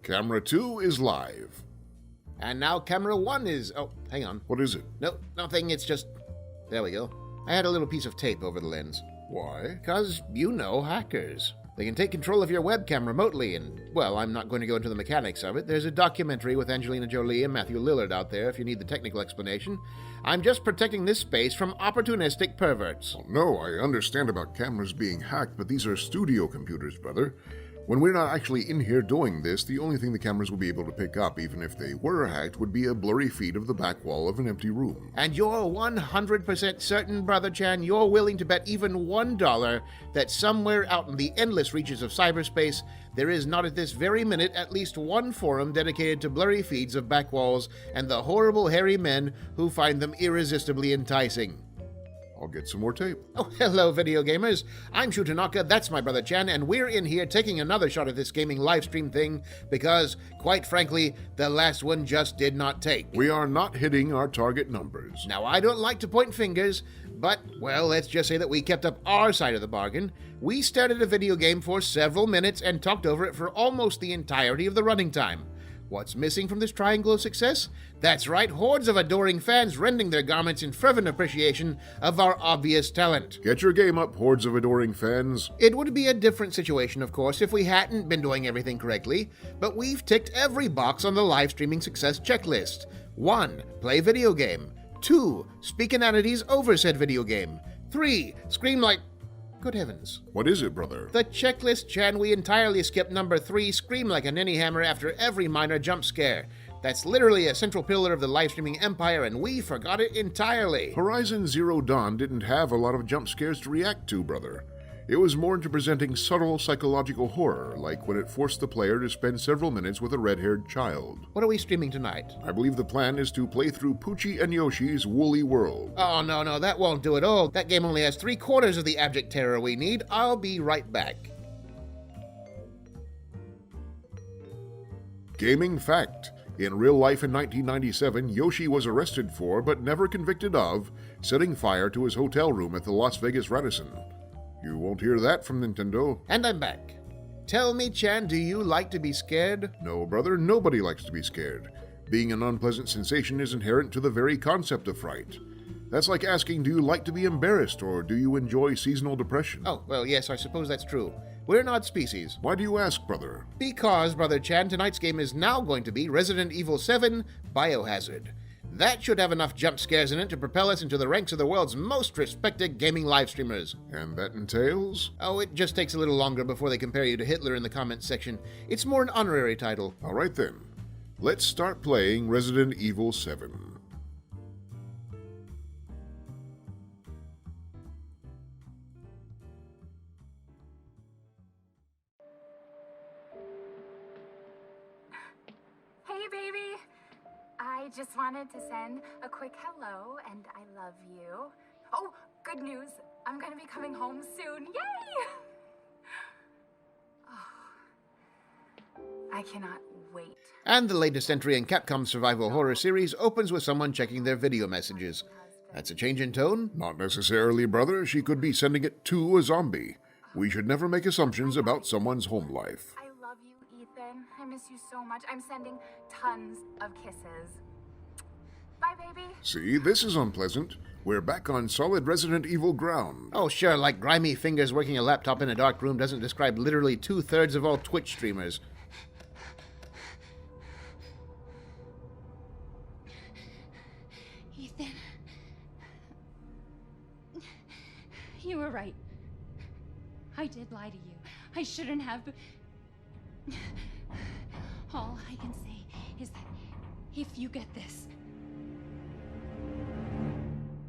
Camera 2 is live. And now camera 1 is... Oh, hang on. What is it? No, nothing, it's just... There we go. I had a little piece of tape over the lens. Why? Because, you know, hackers. They can take control of your webcam remotely and, well, I'm not going to go into the mechanics of it. There's a documentary with Angelina Jolie and Matthew Lillard out there if you need the technical explanation. I'm just protecting this space from opportunistic perverts. Well, no, I understand about cameras being hacked, but these are studio computers, brother. When we're not actually in here doing this, the only thing the cameras will be able to pick up, even if they were hacked, would be a blurry feed of the back wall of an empty room. And you're 100% certain, Brother Chan, you're willing to bet even $1 that somewhere out in the endless reaches of cyberspace, there is not at this very minute at least one forum dedicated to blurry feeds of back walls and the horrible hairy men who find them irresistibly enticing. I'll get some more tape. Oh, hello, video gamers. I'm Shu Tanaka, that's my brother Chan, and we're in here taking another shot at this gaming livestream thing because, quite frankly, the last one just did not take. We are not hitting our target numbers. Now, I don't like to point fingers, but, well, let's just say that we kept up our side of the bargain. We started a video game for several minutes and talked over it for almost the entirety of the running time. What's missing from this triangle of success? That's right, hordes of adoring fans rending their garments in fervent appreciation of our obvious talent. Get your game up, hordes of adoring fans. It would be a different situation, of course, if we hadn't been doing everything correctly, but we've ticked every box on the live streaming success checklist. 1. Play video game. 2. Speak inanities over said video game. 3. Scream like... Good heavens. What is it, brother? The checklist, Chan, we entirely skipped number 3, scream like a ninny hammer after every minor jump scare. That's literally a central pillar of the live streaming empire, and we forgot it entirely. Horizon Zero Dawn didn't have a lot of jump scares to react to, brother. It was more into presenting subtle psychological horror, like when it forced the player to spend several minutes with a red-haired child. What are we streaming tonight? I believe the plan is to play through Poochie and Yoshi's Woolly World. Oh, no, that won't do it all. That game only has 3/4 of the abject terror we need. I'll be right back. Gaming fact. In real life in 1997, Yoshi was arrested for, but never convicted of, setting fire to his hotel room at the Las Vegas Radisson. You won't hear that from Nintendo. And I'm back. Tell me, Chan, do you like to be scared? No, brother, nobody likes to be scared. Being an unpleasant sensation is inherent to the very concept of fright. That's like asking, do you like to be embarrassed, or do you enjoy seasonal depression? Oh, well, yes, I suppose that's true. We're an odd species. Why do you ask, brother? Because, Brother Chan, tonight's game is now going to be Resident Evil 7 Biohazard. That should have enough jump scares in it to propel us into the ranks of the world's most respected gaming live streamers. And that entails? Oh, it just takes a little longer before they compare you to Hitler in the comments section. It's more an honorary title. All right then. Let's start playing Resident Evil 7. Hey, baby! I just wanted to send a quick hello, and I love you. Oh, good news! I'm gonna be coming home soon. Yay! Oh, I cannot wait. And the latest entry in Capcom's survival horror series opens with someone checking their video messages. That's a change in tone? Not necessarily, brother. She could be sending it to a zombie. We should never make assumptions about someone's home life. I love you, Ethan. I miss you so much. I'm sending tons of kisses. Bye, baby. See, this is unpleasant. We're back on solid Resident Evil ground. Oh, sure, like grimy fingers working a laptop in a dark room doesn't describe literally 2/3 of all Twitch streamers. Ethan. You were right. I did lie to you. I shouldn't have. All I can say is that if you get this,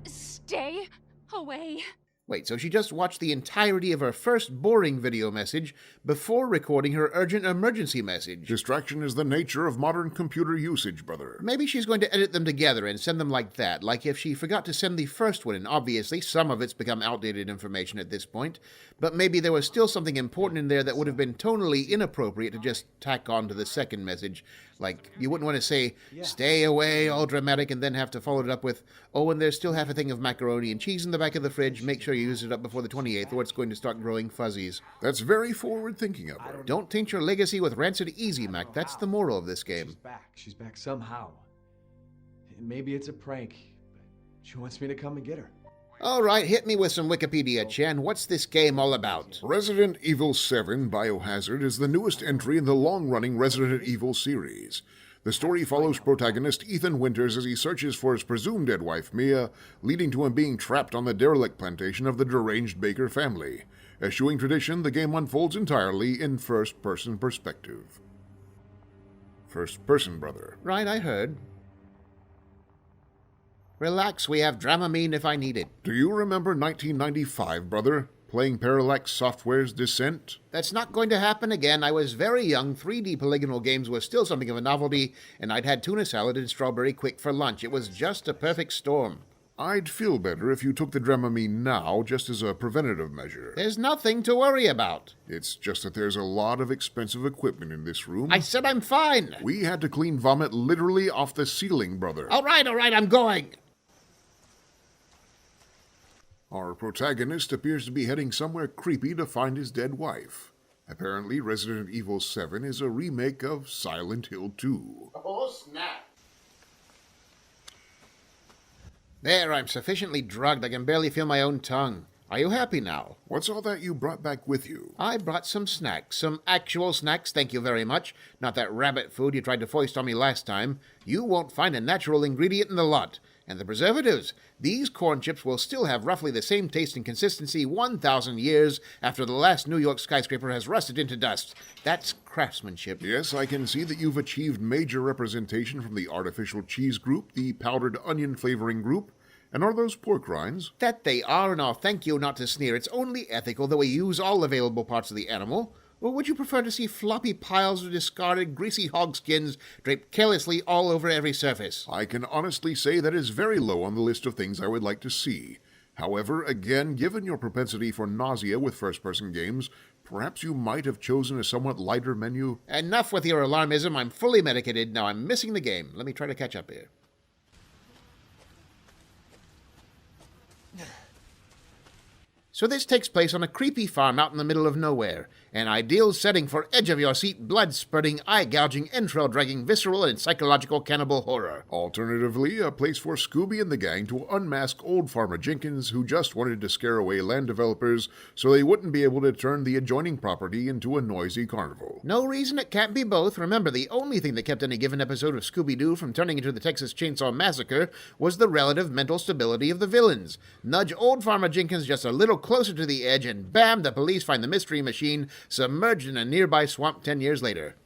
stay away. Wait, so she just watched the entirety of her first boring video message before recording her urgent emergency message? Distraction is the nature of modern computer usage, brother. Maybe she's going to edit them together and send them like that, like if she forgot to send the first one, and obviously some of it's become outdated information at this point, but maybe there was still something important in there that would have been tonally inappropriate to just tack on to the second message, Like, you wouldn't want to say, stay away, all dramatic, and then have to follow it up with, oh, and there's still half a thing of macaroni and cheese in the back of the fridge. Make sure you use it up before the 28th, or it's going to start growing fuzzies. That's very forward-thinking of her. Don't taint your legacy with rancid easy, Mac. That's the moral of this game. She's back somehow. Maybe it's a prank, but she wants me to come and get her. All right, hit me with some Wikipedia, Chan. What's this game all about? Resident Evil 7 Biohazard is the newest entry in the long-running Resident Evil series. The story follows protagonist Ethan Winters as he searches for his presumed dead wife, Mia, leading to him being trapped on the derelict plantation of the deranged Baker family. Eschewing tradition, the game unfolds entirely in first-person perspective. First-person, brother. Right, I heard. Relax, we have Dramamine if I need it. Do you remember 1995, brother? Playing Parallax Software's Descent? That's not going to happen again. I was very young. 3D polygonal games was still something of a novelty, and I'd had tuna salad and strawberry quick for lunch. It was just a perfect storm. I'd feel better if you took the Dramamine now, just as a preventative measure. There's nothing to worry about. It's just that there's a lot of expensive equipment in this room. I said I'm fine. We had to clean vomit literally off the ceiling, brother. All right, I'm going. Our protagonist appears to be heading somewhere creepy to find his dead wife. Apparently, Resident Evil 7 is a remake of Silent Hill 2. Oh, snap. There, I'm sufficiently drugged I can barely feel my own tongue. Are you happy now? What's all that you brought back with you? I brought some snacks. Some actual snacks, thank you very much. Not that rabbit food you tried to foist on me last time. You won't find a natural ingredient in the lot. And the preservatives. These corn chips will still have roughly the same taste and consistency 1,000 years after the last New York skyscraper has rusted into dust. That's craftsmanship. Yes, I can see that you've achieved major representation from the artificial cheese group, the powdered onion flavoring group, and are those pork rinds? That they are, and I'll thank you not to sneer. It's only ethical that we use all available parts of the animal. Or would you prefer to see floppy piles of discarded, greasy hog skins draped carelessly all over every surface? I can honestly say that is very low on the list of things I would like to see. However, again, given your propensity for nausea with first-person games, perhaps you might have chosen a somewhat lighter menu. Enough with your alarmism. I'm fully medicated. Now I'm missing the game. Let me try to catch up here. So this takes place on a creepy farm out in the middle of nowhere. An ideal setting for edge-of-your-seat, blood-spurting, eye-gouging, entrail-dragging, visceral, and psychological cannibal horror. Alternatively, a place for Scooby and the gang to unmask old Farmer Jenkins, who just wanted to scare away land developers so they wouldn't be able to turn the adjoining property into a noisy carnival. No reason it can't be both. Remember, the only thing that kept any given episode of Scooby-Doo from turning into the Texas Chainsaw Massacre was the relative mental stability of the villains. Nudge old Farmer Jenkins just a little closer to the edge, and bam, the police find the mystery machine submerged in a nearby swamp 10 years later.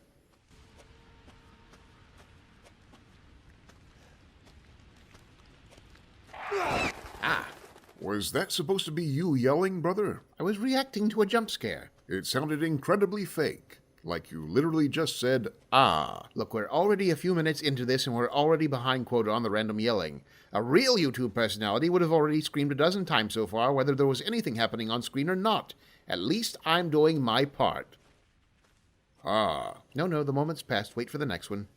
Was that supposed to be you yelling, brother? I was reacting to a jump scare. It sounded incredibly fake, like you literally just said, ah. Look, we're already a few minutes into this, and we're already behind quota on the random yelling. A real YouTube personality would have already screamed a dozen times so far, whether there was anything happening on screen or not. At least I'm doing my part. Ah. No, the moment's passed. Wait for the next one.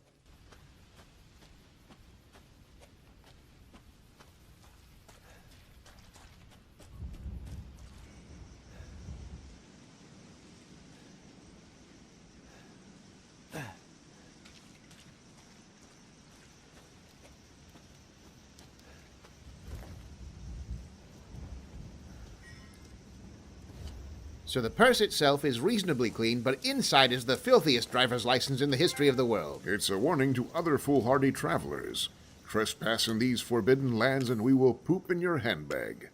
So the purse itself is reasonably clean, but inside is the filthiest driver's license in the history of the world. It's a warning to other foolhardy travelers. Trespass in these forbidden lands and we will poop in your handbag.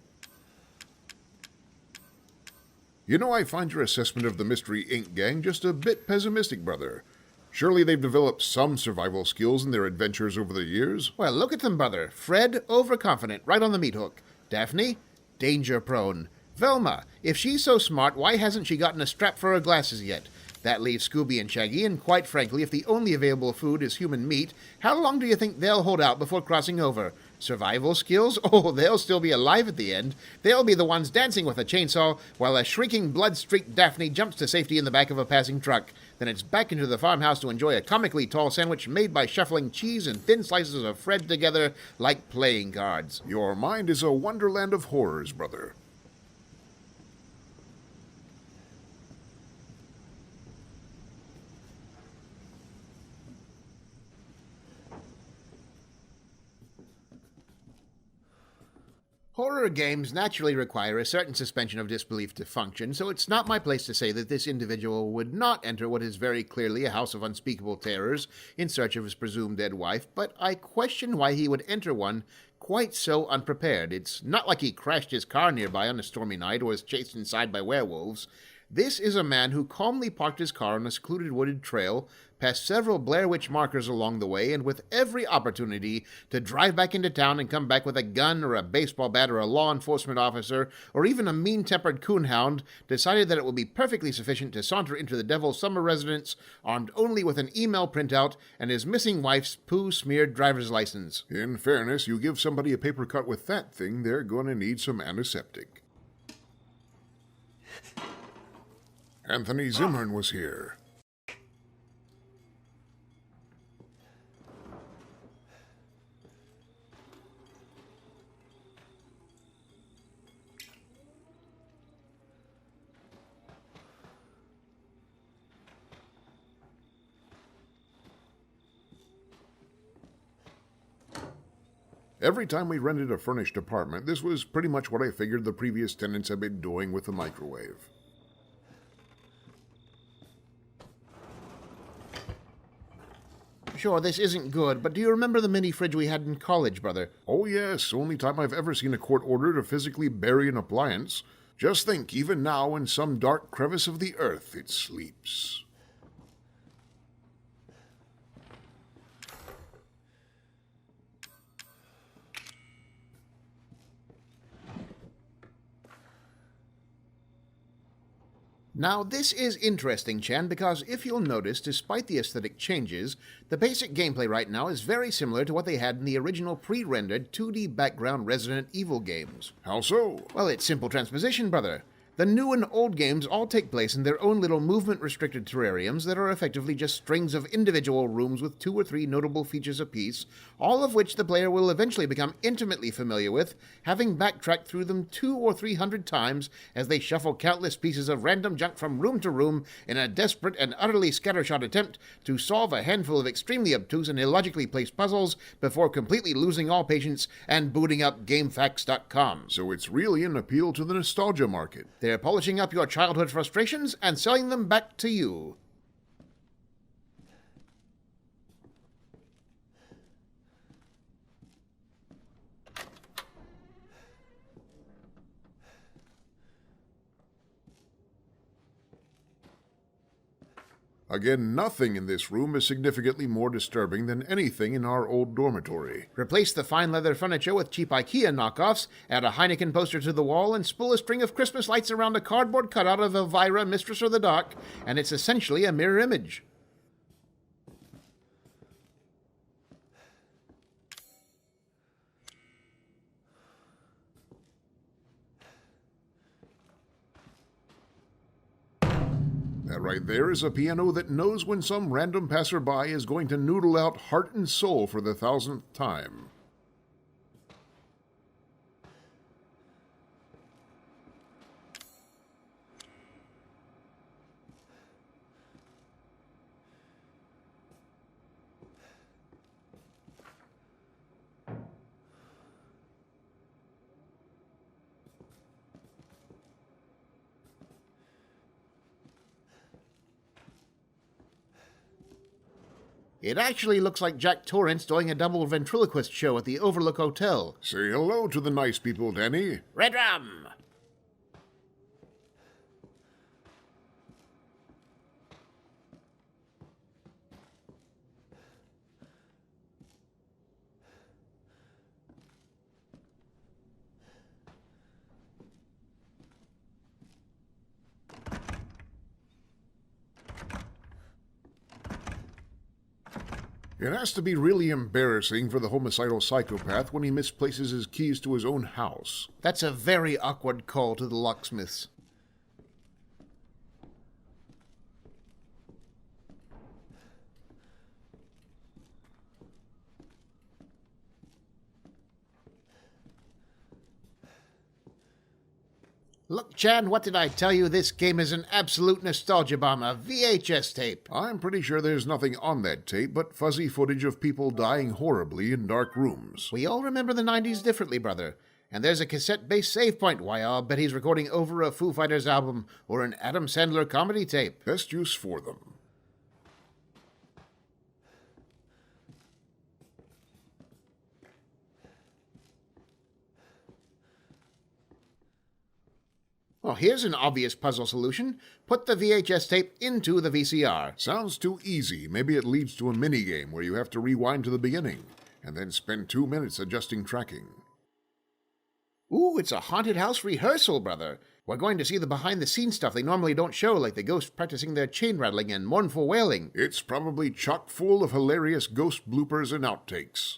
You know, I find your assessment of the Mystery Inc. gang just a bit pessimistic, brother. Surely they've developed some survival skills in their adventures over the years. Well, look at them, brother. Fred, overconfident, right on the meat hook. Daphne, danger-prone. Velma, if she's so smart, why hasn't she gotten a strap for her glasses yet? That leaves Scooby and Shaggy, and quite frankly, if the only available food is human meat, how long do you think they'll hold out before crossing over? Survival skills? Oh, they'll still be alive at the end. They'll be the ones dancing with a chainsaw while a shrieking, blood-streaked Daphne jumps to safety in the back of a passing truck. Then it's back into the farmhouse to enjoy a comically tall sandwich made by shuffling cheese and thin slices of Fred together like playing cards. Your mind is a wonderland of horrors, brother. Horror games naturally require a certain suspension of disbelief to function, so it's not my place to say that this individual would not enter what is very clearly a house of unspeakable terrors in search of his presumed dead wife, but I question why he would enter one quite so unprepared. It's not like he crashed his car nearby on a stormy night or was chased inside by werewolves. This is a man who calmly parked his car on a secluded wooded trail, past several Blair Witch markers along the way, and with every opportunity to drive back into town and come back with a gun or a baseball bat or a law enforcement officer or even a mean-tempered coonhound, decided that it would be perfectly sufficient to saunter into the Devil's summer residence armed only with an email printout and his missing wife's poo-smeared driver's license. In fairness, you give somebody a paper cut with that thing, they're going to need some antiseptic. Anthony Zimmern was here. Every time we rented a furnished apartment, this was pretty much what I figured the previous tenants had been doing with the microwave. Sure, this isn't good, but do you remember the mini-fridge we had in college, brother? Oh yes, only time I've ever seen a court order to physically bury an appliance. Just think, even now in some dark crevice of the earth it sleeps. Now, this is interesting, Chan, because if you'll notice, despite the aesthetic changes, the basic gameplay right now is very similar to what they had in the original pre-rendered 2D background Resident Evil games. How so? Well, it's simple transposition, brother. The new and old games all take place in their own little movement-restricted terrariums that are effectively just strings of individual rooms with 2 or 3 notable features apiece, all of which the player will eventually become intimately familiar with, having backtracked through them 200 or 300 times as they shuffle countless pieces of random junk from room to room in a desperate and utterly scattershot attempt to solve a handful of extremely obtuse and illogically placed puzzles before completely losing all patience and booting up GameFAQs.com. So it's really an appeal to the nostalgia market. They're polishing up your childhood frustrations and selling them back to you. Again, nothing in this room is significantly more disturbing than anything in our old dormitory. Replace the fine leather furniture with cheap IKEA knockoffs, add a Heineken poster to the wall, and spool a string of Christmas lights around a cardboard cutout of Elvira, Mistress of the Dark, and it's essentially a mirror image. That right there is a piano that knows when some random passerby is going to noodle out heart and soul for the 1000th time. It actually looks like Jack Torrance doing a double ventriloquist show at the Overlook Hotel. Say hello to the nice people, Danny. Red rum! It has to be really embarrassing for the homicidal psychopath when he misplaces his keys to his own house. That's a very awkward call to the locksmiths. Look, Chan, what did I tell you? This game is an absolute nostalgia bomb, a VHS tape. I'm pretty sure there's nothing on that tape but fuzzy footage of people dying horribly in dark rooms. We all remember the 90s differently, brother. And there's a cassette-based save point. Why, I'll bet he's recording over a Foo Fighters album or an Adam Sandler comedy tape. Best use for them. Well, here's an obvious puzzle solution. Put the VHS tape into the VCR. Sounds too easy. Maybe it leads to a minigame where you have to rewind to the beginning and then spend 2 minutes adjusting tracking. Ooh, it's a haunted house rehearsal, brother. We're going to see the behind-the-scenes stuff they normally don't show, like the ghosts practicing their chain rattling and mournful wailing. It's probably chock full of hilarious ghost bloopers and outtakes.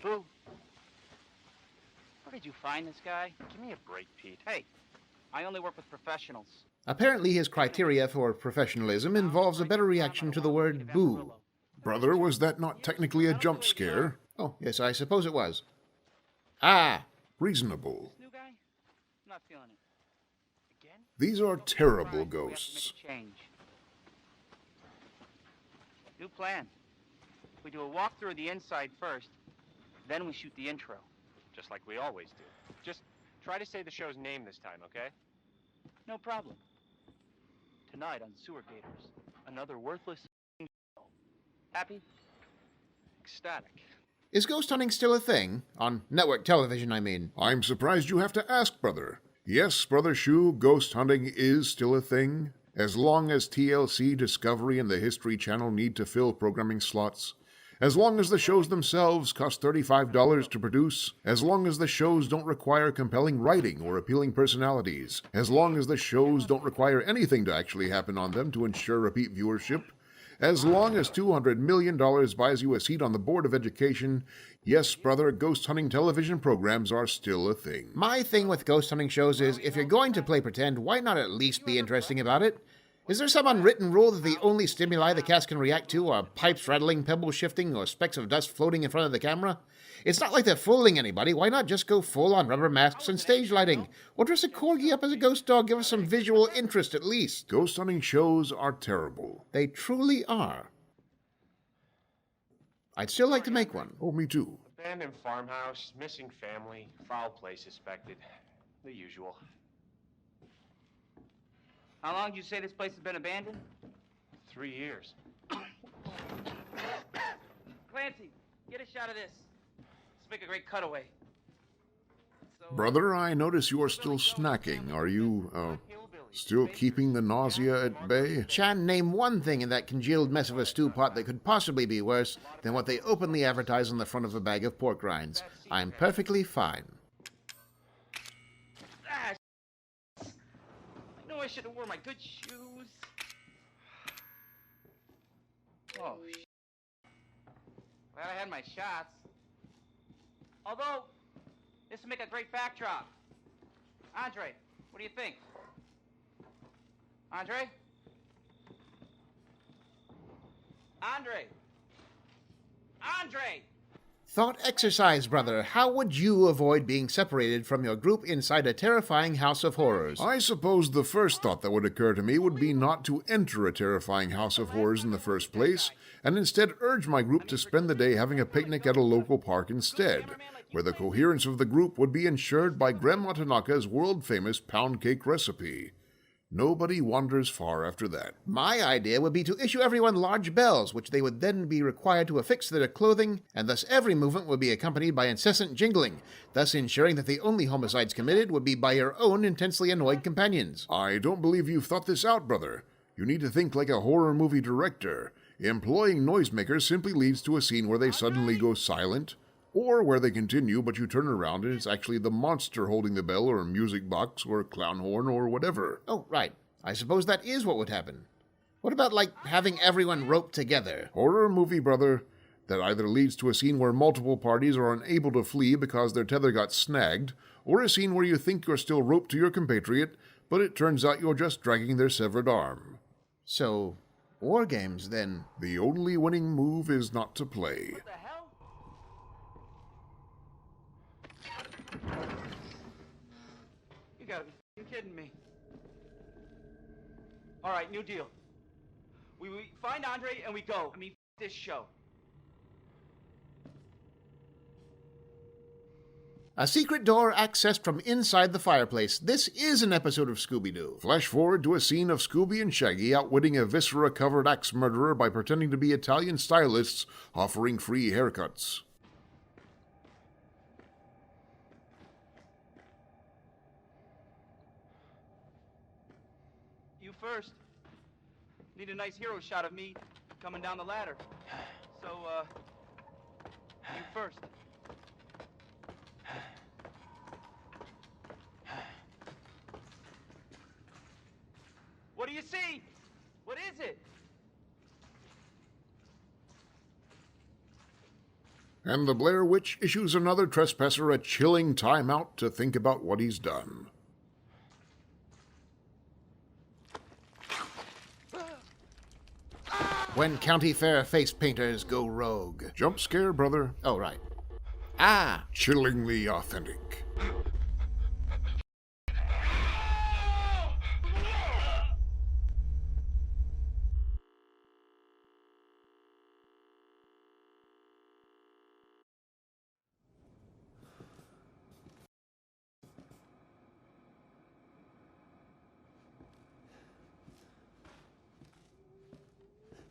Boo. Where did you find this guy? Give me a break, Pete. Hey, I only work with professionals. Apparently his criteria for professionalism involves a better reaction to the word boo. Brother, was that not technically a jump scare? Oh, yes, I suppose it was. Ah! Reasonable. New guy? I'm not feeling it. Again? These are terrible ghosts. We have to make a change. New plan. We do a walkthrough of the inside first, then we shoot the intro. Just like we always do. Just try to say the show's name this time, okay? No problem. Tonight on Sewer Gators, another worthless show. Happy? Ecstatic. Is ghost hunting still a thing? On network television, I mean. I'm surprised you have to ask, brother. Yes, Brother Shu, ghost hunting is still a thing. As long as TLC, Discovery, and the History Channel need to fill programming slots. As long as the shows themselves cost $35 to produce. As long as the shows don't require compelling writing or appealing personalities. As long as the shows don't require anything to actually happen on them to ensure repeat viewership. As long as $200 million buys you a seat on the Board of Education, yes, brother, ghost hunting television programs are still a thing. My thing with ghost hunting shows is, if you're going to play pretend, why not at least be interesting about it? Is there some unwritten rule that the only stimuli the cast can react to are pipes rattling, pebbles shifting, or specks of dust floating in front of the camera? It's not like they're fooling anybody. Why not just go full on rubber masks and stage lighting? Or dress a corgi up as a ghost dog, give us some visual interest at least. Ghost hunting shows are terrible. They truly are. I'd still like to make one. Oh, me too. Abandoned farmhouse, missing family, foul play suspected. The usual. How long did you say this place has been abandoned? 3 years. Clancy, get a shot of this. Let's make a great cutaway. Brother, I notice you are still snacking. Are you, still keeping the nausea at bay? Chan, name one thing in that congealed mess of a stew pot that could possibly be worse than what they openly advertise on the front of a bag of pork rinds. I'm perfectly fine. I should have worn my good shoes. Oh, glad I had my shots. Although, this would make a great backdrop. Andre, what do you think? Andre? Andre! Andre! Thought exercise, brother. How would you avoid being separated from your group inside a terrifying house of horrors? I suppose the first thought that would occur to me would be not to enter a terrifying house of horrors in the first place, and instead urge my group to spend the day having a picnic at a local park instead, where the coherence of the group would be ensured by Grandma Tanaka's world-famous pound cake recipe. Nobody wanders far after that. My idea would be to issue everyone large bells, which they would then be required to affix to their clothing, and thus every movement would be accompanied by incessant jingling, thus ensuring that the only homicides committed would be by your own intensely annoyed companions. I don't believe you've thought this out, brother. You need to think like a horror movie director. Employing noisemakers simply leads to a scene where they suddenly go silent, or where they continue but you turn around and it's actually the monster holding the bell or music box or clown horn or whatever. Oh, right. I suppose that is what would happen. What about, like, having everyone roped together? Horror movie, brother, that either leads to a scene where multiple parties are unable to flee because their tether got snagged, or a scene where you think you're still roped to your compatriot, but it turns out you're just dragging their severed arm. So, war games, then. The only winning move is not to play. What the hell? You gotta be f***ing kidding me. All right, new deal. We find Andre and we go. I mean, this show. A secret door accessed from inside the fireplace. This is an episode of Scooby-Doo. Flash forward to a scene of Scooby and Shaggy outwitting a viscera-covered axe murderer by pretending to be Italian stylists offering free haircuts. You first. Need a nice hero shot of me coming down the ladder. So, you first. What do you see? What is it? And the Blair Witch issues another trespasser a chilling timeout to think about what he's done. When county fair face painters go rogue. Jump scare, brother. Oh, right. Ah! Chillingly authentic.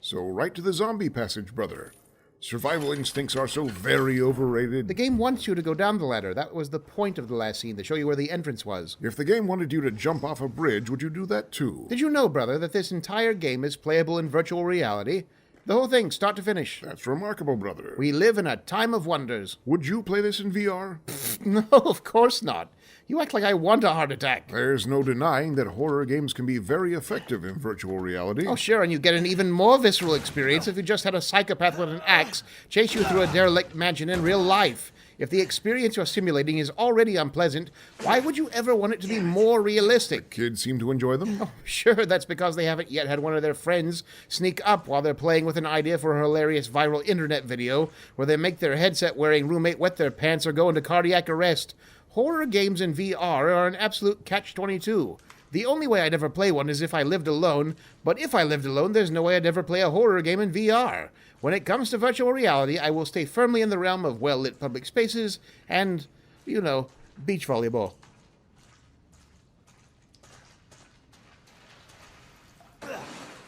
So right to the zombie passage, brother. Survival instincts are so very overrated. The game wants you to go down the ladder. That was the point of the last scene, to show you where the entrance was. If the game wanted you to jump off a bridge, would you do that too? Did you know, brother, that this entire game is playable in virtual reality? The whole thing, start to finish. That's remarkable, brother. We live in a time of wonders. Would you play this in VR? No, of course not. You act like I want a heart attack. There's no denying that horror games can be very effective in virtual reality. Oh, sure, and you get an even more visceral experience if you just had a psychopath with an axe chase you through a derelict mansion in real life. If the experience you're simulating is already unpleasant, why would you ever want it to be more realistic? Kids seem to enjoy them. Oh, sure, that's because they haven't yet had one of their friends sneak up while they're playing with an idea for a hilarious viral internet video where they make their headset-wearing roommate wet their pants or go into cardiac arrest. Horror games in VR are an absolute catch-22. The only way I'd ever play one is if I lived alone, but if I lived alone, there's no way I'd ever play a horror game in VR. When it comes to virtual reality, I will stay firmly in the realm of well-lit public spaces and, you know, beach volleyball.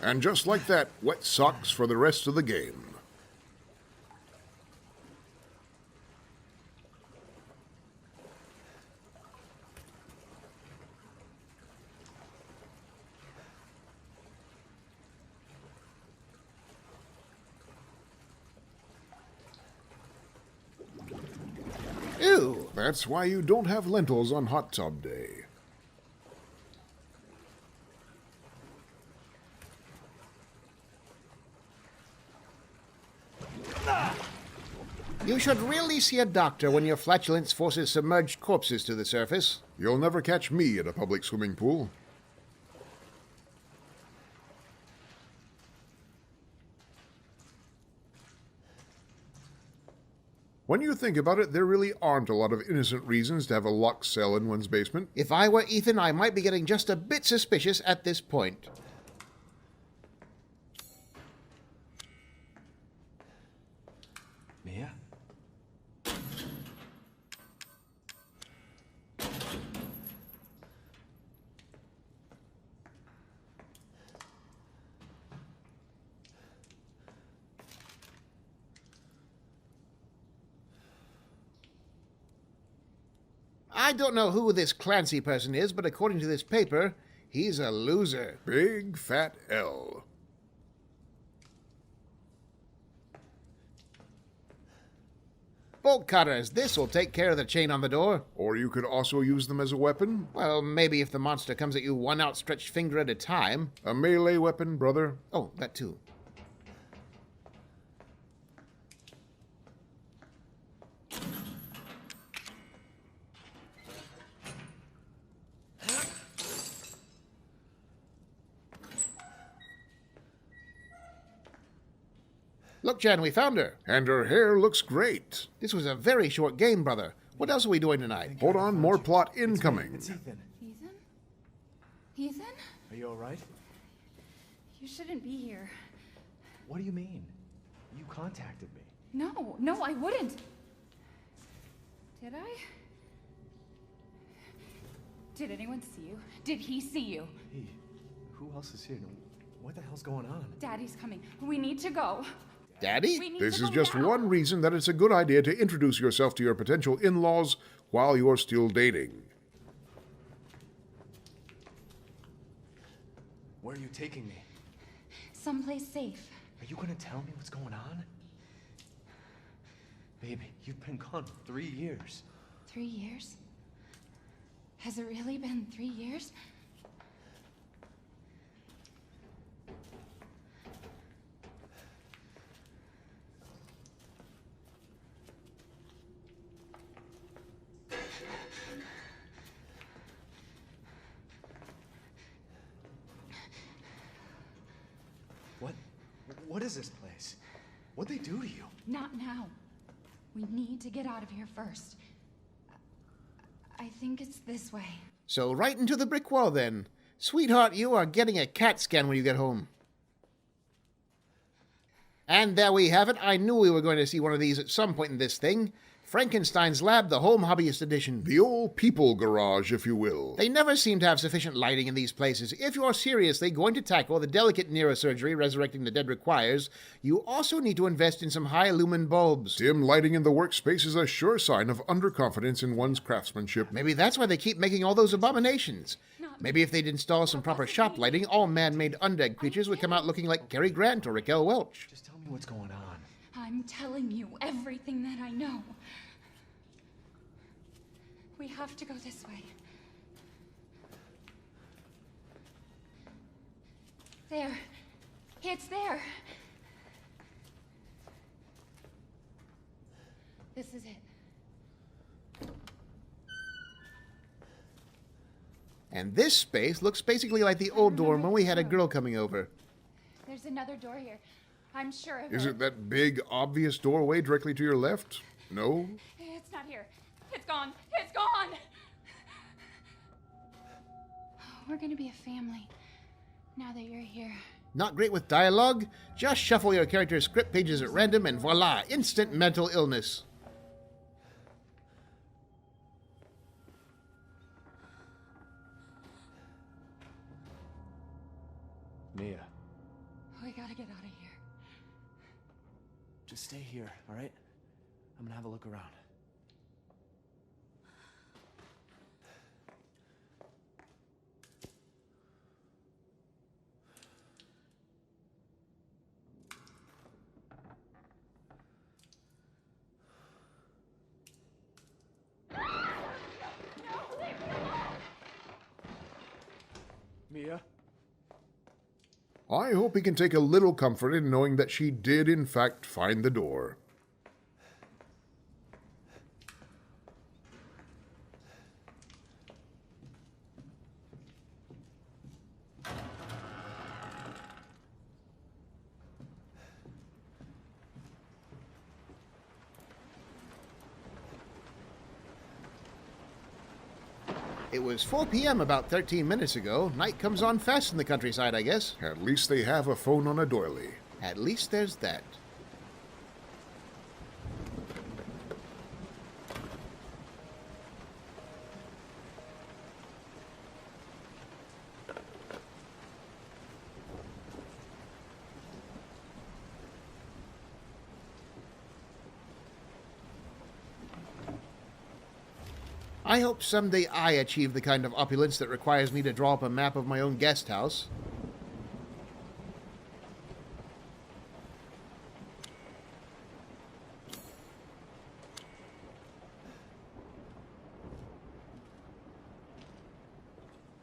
And just like that, wet socks for the rest of the game. Ew! That's why you don't have lentils on hot tub day. You should really see a doctor when your flatulence forces submerged corpses to the surface. You'll never catch me at a public swimming pool. When you think about it, there really aren't a lot of innocent reasons to have a locked cell in one's basement. If I were Ethan, I might be getting just a bit suspicious at this point. Mia? I don't know who this Clancy person is, but according to this paper, he's a loser. Big fat L. bolt cutters. This'll take care of the chain on the door. Or you could also use them as a weapon. Well, maybe if the monster comes at you one outstretched finger at a time. A melee weapon, brother. Oh, that too. Look, Jan, we found her. And her hair looks great. This was a very short game, brother. What else are we doing tonight? Hold on, more plot incoming. It's Ethan. Ethan? Ethan? Are you alright? You shouldn't be here. What do you mean? You contacted me. No, I wouldn't. Did I? Did anyone see you? Did he see you? Hey, who else is here? What the hell's going on? Daddy's coming. We need to go. Daddy? We need This to is go just now. one reason that it's a good idea to introduce yourself to your potential in-laws while you're still dating. Where are you taking me? Someplace safe. Are you gonna tell me what's going on? Baby, you've been gone 3 years. 3 years? Has it really been 3 years? What is this place? What'd they do to you? Not now. We need to get out of here first. I think it's this way. So right into the brick wall, then. Sweetheart, you are getting a CAT scan when you get home. And there we have it. I knew we were going to see one of these at some point in this thing. Frankenstein's Lab, the Home Hobbyist Edition. The old people garage, if you will. They never seem to have sufficient lighting in these places. If you're seriously going to tackle the delicate neurosurgery resurrecting the dead requires, you also need to invest in some high-lumen bulbs. Dim lighting in the workspace is a sure sign of underconfidence in one's craftsmanship. Maybe that's why they keep making all those abominations. Maybe if they'd install some proper shop lighting, all man-made undead creatures would come out looking like Cary Grant or Raquel Welch. Just tell me what's going on. I'm telling you everything that I know. We have to go this way. There. It's there. This is it. And this space looks basically like the old dorm when we had a girl coming over. There's another door here. I'm sure of Is it that big, obvious doorway directly to your left? No? It's not here. It's gone. It's gone. We're gonna be a family now that you're here. Not great with dialogue? Just shuffle your character's script pages at random and voila, instant mental illness. Mia, We gotta get out of here. just stay here, alright? I'm gonna have a look around. Mia? I hope he can take a little comfort in knowing that she did, in fact, find the door. It was 4 p.m. about 13 minutes ago. Night comes on fast in the countryside, I guess. At least they have a phone on a doily. At least there's that. I hope someday I achieve the kind of opulence that requires me to draw up a map of my own guest house.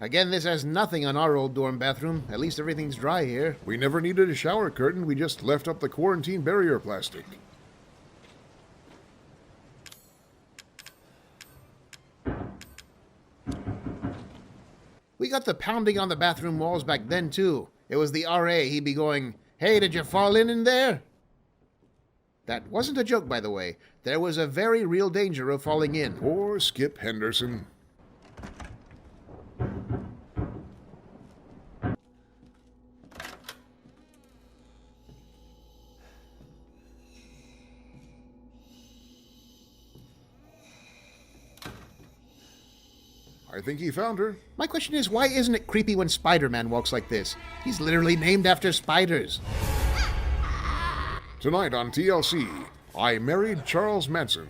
Again, this has nothing on our old dorm bathroom. At least everything's dry here. We never needed a shower curtain, we just left up the quarantine barrier plastic. We got the pounding on the bathroom walls back then, too. It was the RA. He'd be going, "Hey, did you fall in there?" That wasn't a joke, by the way. There was a very real danger of falling in. Poor Skip Henderson. I think he found her. My question is, why isn't it creepy when Spider-Man walks like this? He's literally named after spiders. Tonight on TLC, I Married Charles Manson.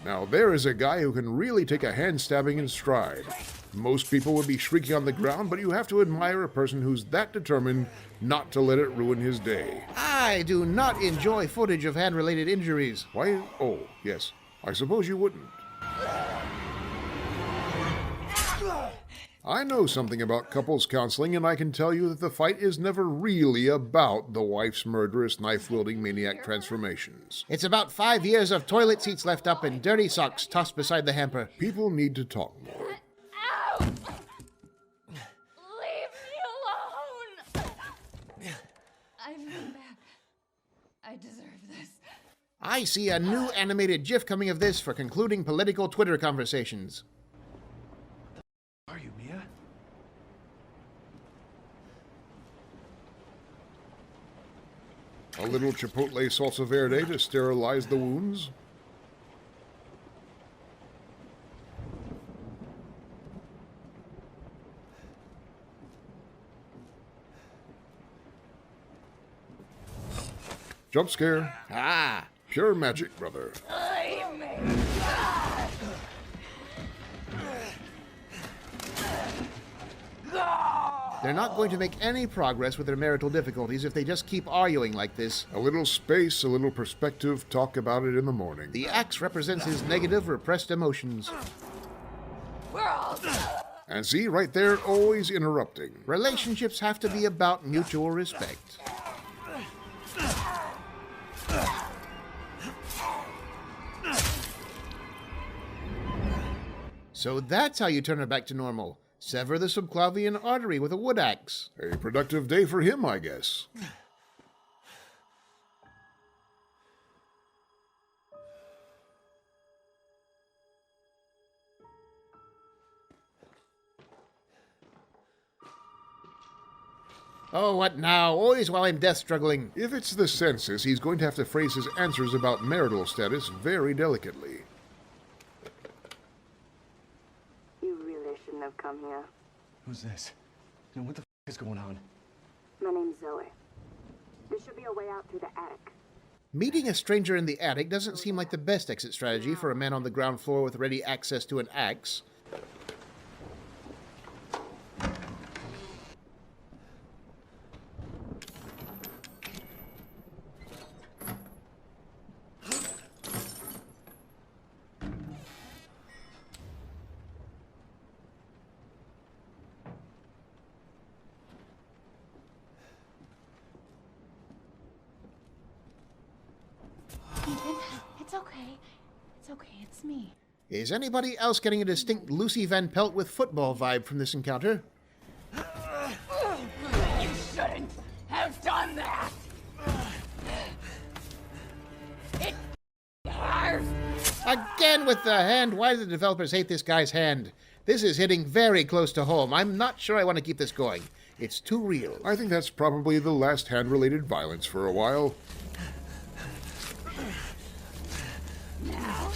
Now there is a guy who can really take a hand stabbing in stride. Most people would be shrieking on the ground, but you have to admire a person who's that determined not to let it ruin his day. I do not enjoy footage of hand-related injuries. Why? Oh, yes. I suppose you wouldn't. I know something about couples counseling, and I can tell you that the fight is never really about the wife's murderous, knife-wielding maniac transformations. It's about 5 years of toilet seats left up and dirty socks tossed beside the hamper. People need to talk more. Ow! Leave me alone! I've been bad. I deserve this. I see a new animated GIF coming of this for concluding political Twitter conversations. Are you, Mia? A little chipotle salsa verde to sterilize the wounds. Jump scare. Ah! Pure magic, brother. Leave me! They're not going to make any progress with their marital difficulties if they just keep arguing like this. A little space, a little perspective, talk about it in the morning. The axe represents his negative, repressed emotions. We're all... And see, right there, always interrupting. Relationships have to be about mutual respect. So that's how you turn her back to normal. Sever the subclavian artery with a wood axe. A productive day for him, I guess. Oh, what now? Always while I'm death struggling. If it's the census, he's going to have to phrase his answers about marital status very delicately. You really shouldn't have come here. Who's this? And what the is going on? My name's Zoe. There should be a way out through the attic. Meeting a stranger in the attic doesn't seem like the best exit strategy for a man on the ground floor with ready access to an axe. Ethan, it's okay. It's okay, it's me. Is anybody else getting a distinct Lucy Van Pelt with football vibe from this encounter? You shouldn't have done that! It hurts! Again with the hand. Why do the developers hate this guy's hand? This is hitting very close to home. I'm not sure I want to keep this going. It's too real. I think that's probably the last hand-related violence for a while. Now,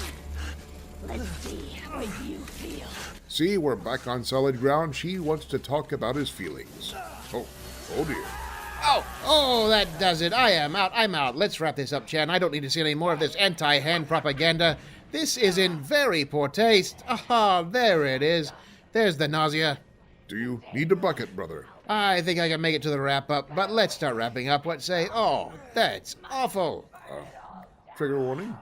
let's see what you feel. See, we're back on solid ground. She wants to talk about his feelings. Oh dear. Oh, that does it. I am out. I'm out. Let's wrap this up, Chan. I don't need to see any more of this anti-hand propaganda. This is in very poor taste. Ah, there it is. There's the nausea. Do you need a bucket, brother? I think I can make it to the wrap-up, but let's start wrapping up. What say? Oh, that's awful. Trigger warning?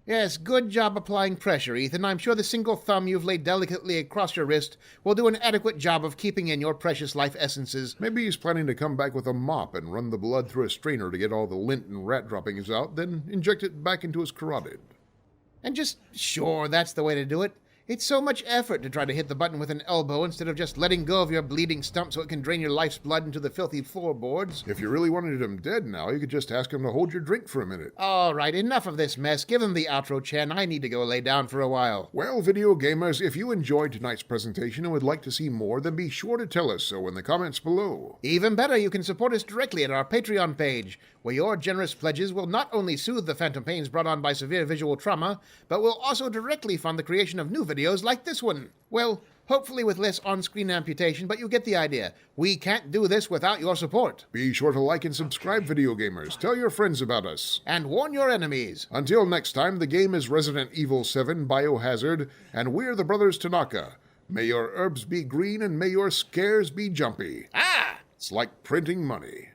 Yes, good job applying pressure, Ethan. I'm sure the single thumb you've laid delicately across your wrist will do an adequate job of keeping in your precious life essences. Maybe he's planning to come back with a mop and run the blood through a strainer to get all the lint and rat droppings out, then inject it back into his carotid. And just, sure, that's the way to do it. It's so much effort to try to hit the button with an elbow instead of just letting go of your bleeding stump so it can drain your life's blood into the filthy floorboards. If you really wanted him dead now, you could just ask him to hold your drink for a minute. All right, enough of this mess. Give him the outro, Chen. I need to go lay down for a while. Well, video gamers, if you enjoyed tonight's presentation and would like to see more, then be sure to tell us so in the comments below. Even better, you can support us directly at our Patreon page, where your generous pledges will not only soothe the phantom pains brought on by severe visual trauma, but will also directly fund the creation of new videos like this one. Well, hopefully with less on-screen amputation, but you get the idea. We can't do this without your support. Be sure to like and subscribe, video gamers. Tell your friends about us. And warn your enemies. Until next time, the game is Resident Evil 7 Biohazard, and we're the Brothers Tanaka. May your herbs be green and may your scares be jumpy. Ah! It's like printing money.